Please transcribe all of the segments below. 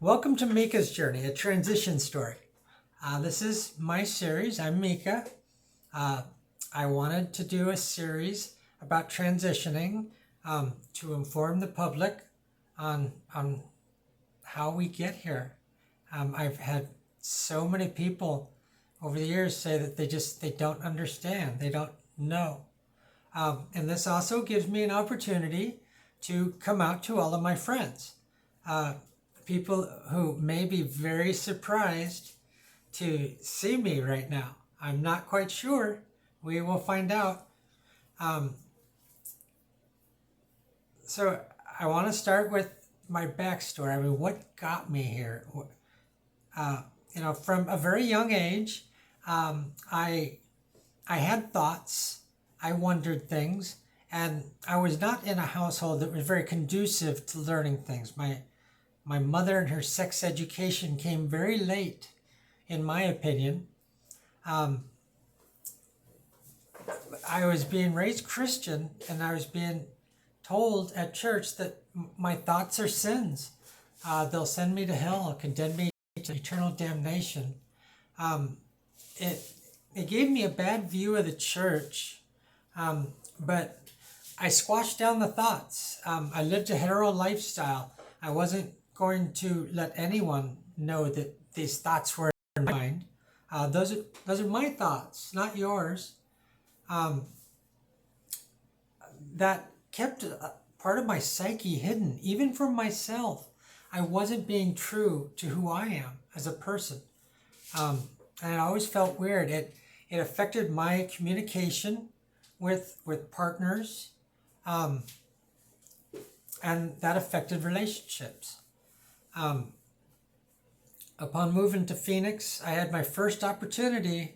Welcome to Mika's Journey, a transition story. This is my series. I'm Mika. I wanted to do a series about transitioning to inform the public on how we get here. I've had so many people over the years say that they don't understand, they don't know. And this also gives me an opportunity to come out to all of my friends. People who may be very surprised to see me right now. I'm not quite sure. We will find out. So I want to start with my backstory. I mean, what got me here? From a very young age, I had thoughts. I wondered things, and I was not in a household that was very conducive to learning things. My mother and her sex education came very late, in my opinion. I was being raised Christian, and I was being told at church that my thoughts are sins. They'll send me to hell, condemn me to eternal damnation. It gave me a bad view of the church, but I squashed down the thoughts. I lived a hetero lifestyle. I wasn't going to let anyone know that these thoughts were in my mind. Those are my thoughts, not yours. That kept part of my psyche hidden, even from myself. I wasn't being true to who I am as a person. And it always felt weird. It affected my communication with partners, and that affected relationships. Upon moving to Phoenix, I had my first opportunity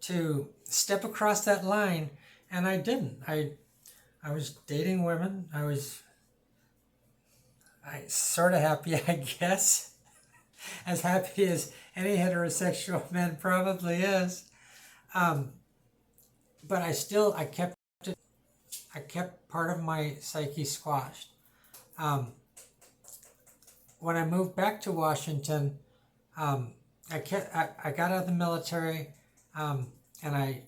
to step across that line, and I didn't. I was dating women. I sort of happy, I guess, as happy as any heterosexual man probably is. But I kept part of my psyche squashed. When I moved back to Washington, I got out of the military, and I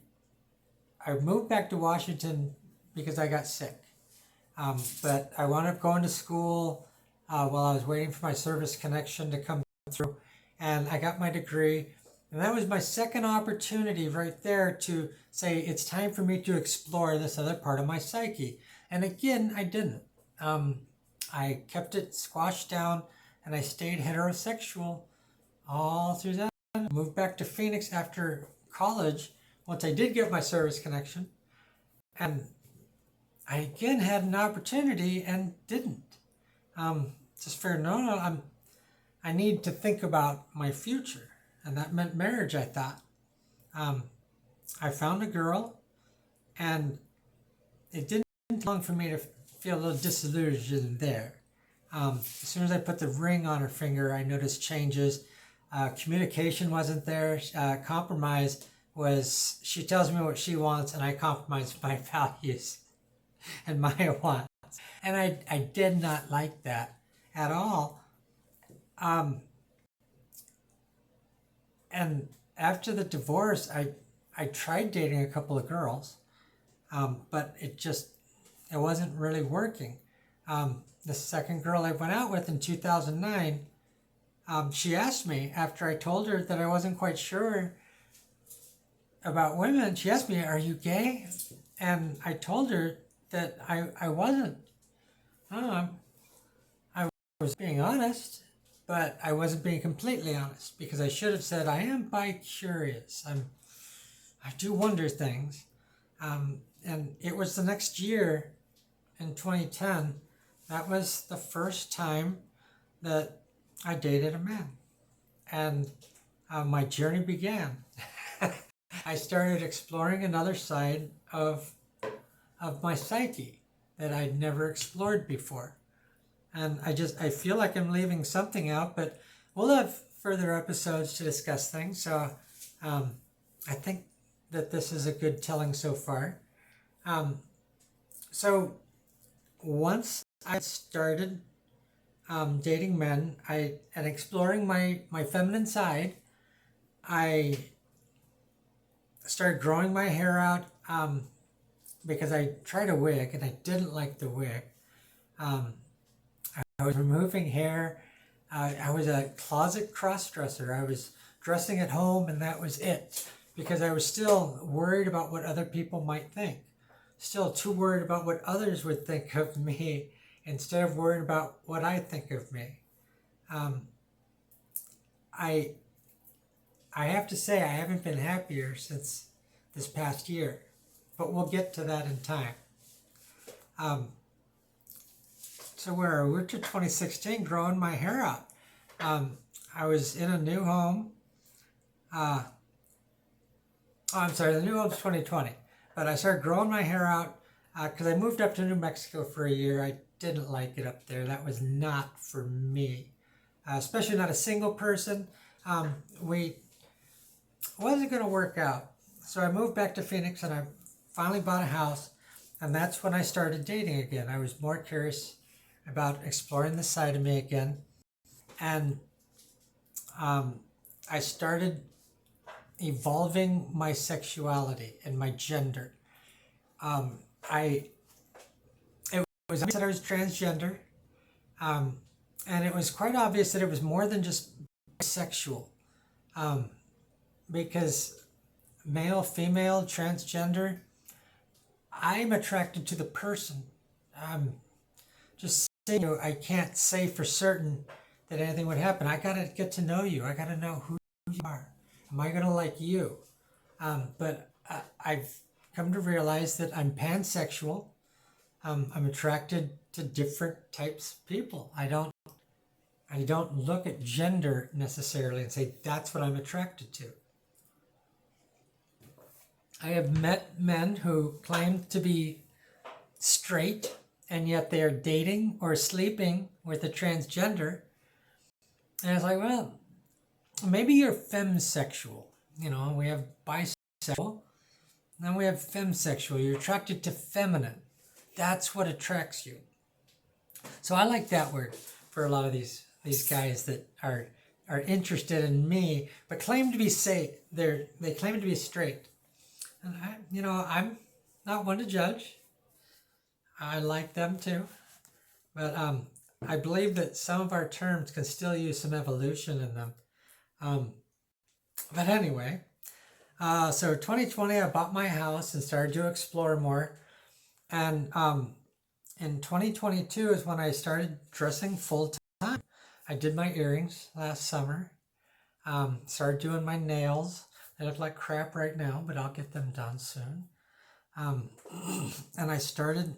moved back to Washington because I got sick. But I wound up going to school while I was waiting for my service connection to come through, and I got my degree. And that was my second opportunity right there to say, it's time for me to explore this other part of my psyche. And again, I didn't. I kept it squashed down, and I stayed heterosexual all through that. I moved back to Phoenix after college, once I did get my service connection. And I again had an opportunity and didn't. Just figured, no, I need to think about my future. And that meant marriage, I thought. I found a girl, and it didn't take long for me to feel a little disillusioned there. As soon as I put the ring on her finger, I noticed changes. Communication wasn't there. Compromise was, she tells me what she wants, and I compromise my values and my wants. And I did not like that at all. And after the divorce, I tried dating a couple of girls, but it wasn't really working. The second girl I went out with in 2009, she asked me, after I told her that I wasn't quite sure about women, she asked me, "Are you gay?" And I told her that I wasn't. I was being honest, but I wasn't being completely honest, because I should have said, I am bi-curious. I do wonder things. And it was the next year, in 2010, that was the first time that I dated a man. And my journey began. I started exploring another side of my psyche that I'd never explored before. And I feel like I'm leaving something out, but we'll have further episodes to discuss things. So I think that this is a good telling so far. So once I started dating men, and exploring my feminine side, I started growing my hair out because I tried a wig and I didn't like the wig. Um, I was removing hair. I was a closet cross-dresser. I was dressing at home and that was it because I was still worried about what other people might think. Still too worried about what others would think of me instead of worried about what I think of me. Um, I I have to say I haven't been happier since this past year, but we'll get to that in time. Um, so where are we? We're to 2016, growing my hair out. I was in a new home. Oh, I'm sorry, the new home's 2020, but I started growing my hair out because I moved up to New Mexico for a year. I didn't like it up there. That was not for me, especially not a single person. We wasn't going to work out. So I moved back to Phoenix and I finally bought a house, and that's when I started dating again. I was more curious about exploring this side of me again, and I started evolving my sexuality and my gender. I it was obvious that I was transgender, and it was quite obvious that it was more than just bisexual, because male, female, transgender, I'm attracted to the person. Just saying, I can't say for certain that anything would happen. I gotta get to know you. I gotta know who you are. Am I gonna like you? But I've come to realize that I'm pansexual. I'm attracted to different types of people. I don't look at gender necessarily and say that's what I'm attracted to. I have met men who claim to be straight and yet they are dating or sleeping with a transgender. And it's like, well, maybe you're femsexual. You know, we have bisexual, then we have femsexual. You're attracted to feminine. That's what attracts you. So I like that word for a lot of these guys that are interested in me, but claim to be they claim to be straight. And I'm not one to judge. I like them too, but I believe that some of our terms can still use some evolution in them. But anyway, so 2020, I bought my house and started to explore more, and in 2022 is when I started dressing full time. I did my earrings last summer. Started doing my nails. They look like crap right now, but I'll get them done soon. And I started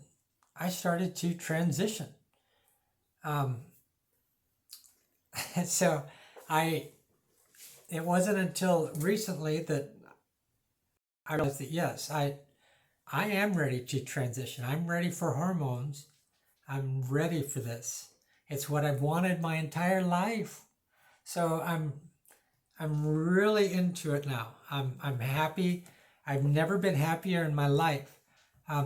to transition. So it wasn't until recently that I realized that yes, I am ready to transition. I'm ready for hormones. I'm ready for this. It's what I've wanted my entire life. So I'm really into it now. I'm happy. I've never been happier in my life.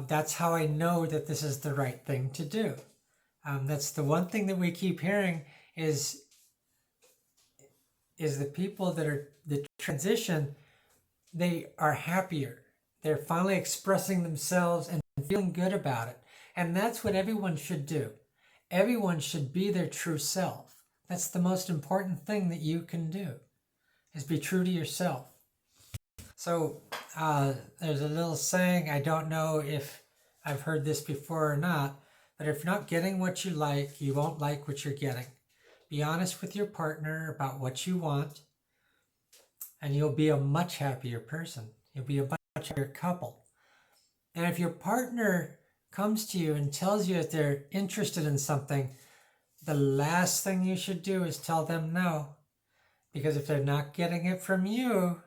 That's how I know that this is the right thing to do. That's the one thing that we keep hearing is the people that transition, they are happier. They're finally expressing themselves and feeling good about it. And that's what everyone should do. Everyone should be their true self. That's the most important thing that you can do, is be true to yourself. So there's a little saying, I don't know if I've heard this before or not, but if you're not getting what you like, you won't like what you're getting. Be honest with your partner about what you want, and you'll be a much happier person. You'll be a much happier couple. And if your partner comes to you and tells you that they're interested in something, the last thing you should do is tell them no. Because if they're not getting it from you,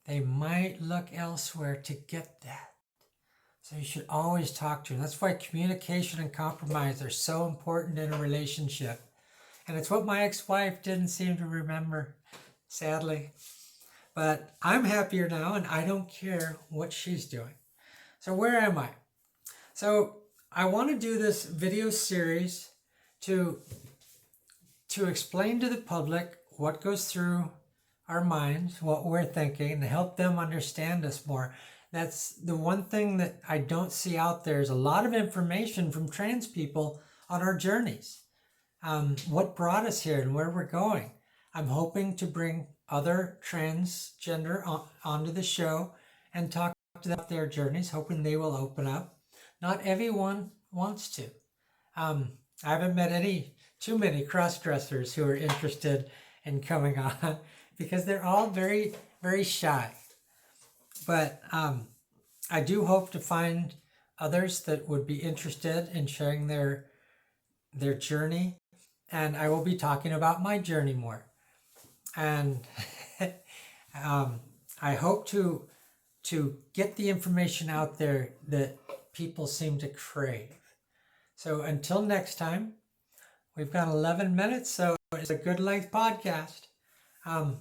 they might look elsewhere to get that. So you should always talk to them. That's why communication and compromise are so important in a relationship. And it's what my ex-wife didn't seem to remember, sadly. But I'm happier now, and I don't care what she's doing. So where am I? So I want to do this video series to to explain to the public what goes through our minds, what we're thinking, and help them understand us more. That's the one thing that I don't see out there is a lot of information from trans people on our journeys. What brought us here and where we're going. I'm hoping to bring other transgender onto the show and talk to them about their journeys, hoping they will open up. Not everyone wants to. I haven't met too many cross-dressers who are interested in coming on because they're all very, very shy. But I do hope to find others that would be interested in sharing their journey, and I will be talking about my journey more. And I hope to get the information out there that people seem to crave. So until next time, we've got 11 minutes, so it's a good length podcast.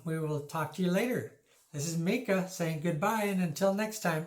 We will talk to you later. This is Mika saying goodbye, and until next time.